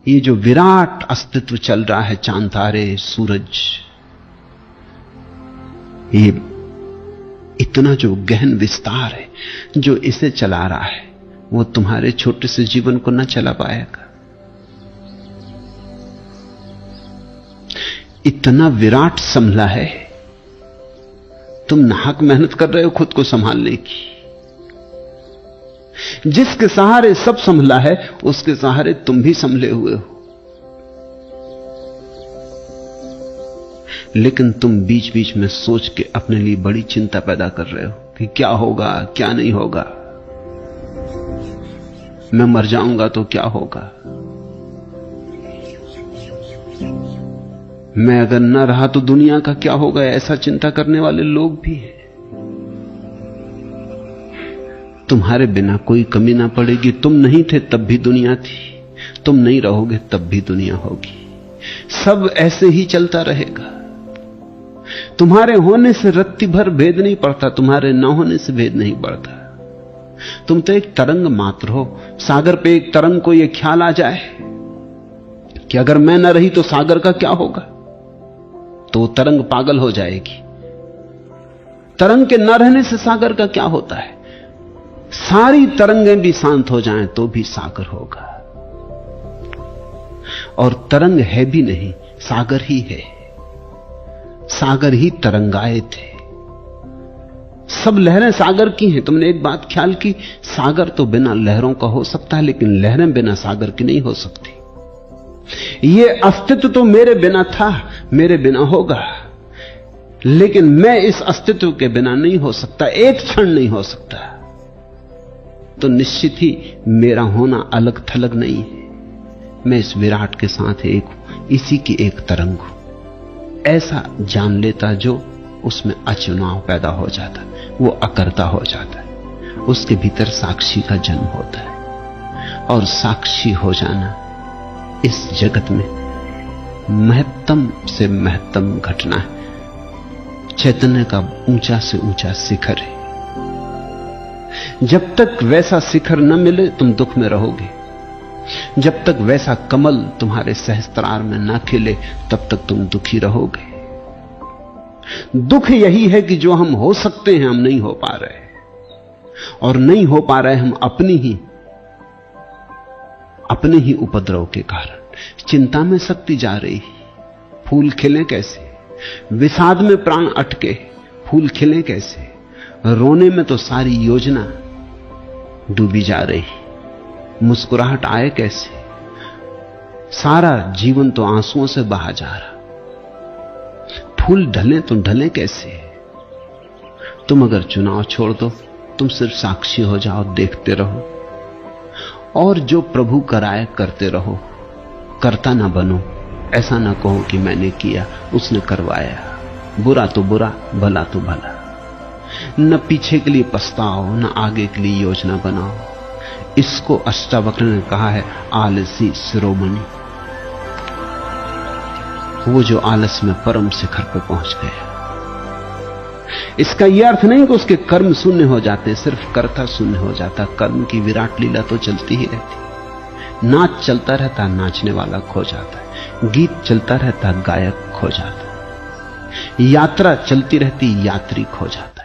ये जो विराट अस्तित्व चल रहा है, चांद तारे सूरज, ये इतना जो गहन विस्तार है जो इसे चला रहा है, वो तुम्हारे छोटे से जीवन को न चला पाएगा। इतना विराट संभला है, तुम नाहक मेहनत कर रहे हो खुद को संभालने की। जिसके सहारे सब संभला है, उसके सहारे तुम भी संभले हुए हो। लेकिन तुम बीच बीच में सोच के अपने लिए बड़ी चिंता पैदा कर रहे हो कि क्या होगा, क्या नहीं होगा, मैं मर जाऊंगा तो क्या होगा, मैं अगर न रहा तो दुनिया का क्या होगा। ऐसा चिंता करने वाले लोग भी हैं। तुम्हारे बिना कोई कमी ना पड़ेगी। तुम नहीं थे तब भी दुनिया थी, तुम नहीं रहोगे तब भी दुनिया होगी। सब ऐसे ही चलता रहेगा। तुम्हारे होने से रत्ती भर भेद नहीं पड़ता, तुम्हारे न होने से भेद नहीं पड़ता। तुम तो एक तरंग मात्र हो। सागर पे एक तरंग को यह ख्याल आ जाए कि अगर मैं न रही तो सागर का क्या होगा, तो तरंग पागल हो जाएगी। तरंग के न रहने से सागर का क्या होता है? सारी तरंगें भी शांत हो जाएं तो भी सागर होगा। और तरंग है भी नहीं, सागर ही है। सागर ही तरंगाए थे। सब लहरें सागर की हैं। तुमने एक बात ख्याल की, सागर तो बिना लहरों का हो सकता है, लेकिन लहरें बिना सागर की नहीं हो सकती। ये अस्तित्व तो मेरे बिना था, मेरे बिना होगा, लेकिन मैं इस अस्तित्व के बिना नहीं हो सकता, एक क्षण नहीं हो सकता। तो निश्चित ही मेरा होना अलग थलग नहीं है। मैं इस विराट के साथ एक हूं, इसी की एक तरंग हूं। ऐसा जान लेता जो उसमें अचुनाव पैदा हो जाता, वो अकर्ता हो जाता है। उसके भीतर साक्षी का जन्म होता है। और साक्षी हो जाना इस जगत में महत्तम से महत्तम घटना है। चैतन्य का ऊंचा से ऊंचा शिखर है। जब तक वैसा शिखर न मिले तुम दुख में रहोगे। जब तक वैसा कमल तुम्हारे सहस्त्रार में न खिले तब तक तुम दुखी रहोगे। दुख यही है कि जो हम हो सकते हैं हम नहीं हो पा रहे, और नहीं हो पा रहे हम अपने ही उपद्रव के कारण। चिंता में शक्ति जा रही, फूल खिले कैसे? विषाद में प्राण अटके, फूल खिले कैसे? रोने में तो सारी योजना डूबी जा रही, मुस्कुराहट आए कैसे? सारा जीवन तो आंसुओं से बहा जा रहा। फूल ढले तो ढले कैसे? तुम अगर चुनाव छोड़ दो, तुम सिर्फ साक्षी हो जाओ, देखते रहो, और जो प्रभु कराए करते रहो। करता ना बनो। ऐसा ना कहो कि मैंने किया, उसने करवाया। बुरा तो बुरा, भला तो भला। न पीछे के लिए पछताओ, न आगे के लिए योजना बनाओ। इसको अष्टावक्र ने कहा है आलसी शिरोमणि। वो जो आलस में परम शिखर पर पहुंच गया। इसका यह अर्थ नहीं कि उसके कर्म शून्य हो जाते, सिर्फ कर्ता शून्य हो जाता। कर्म की विराट लीला तो चलती ही रहती। नाच चलता रहता, नाचने वाला खो जाता है। गीत चलता रहता, गायक खो जाता है। यात्रा चलती रहती, यात्री खो जाता है।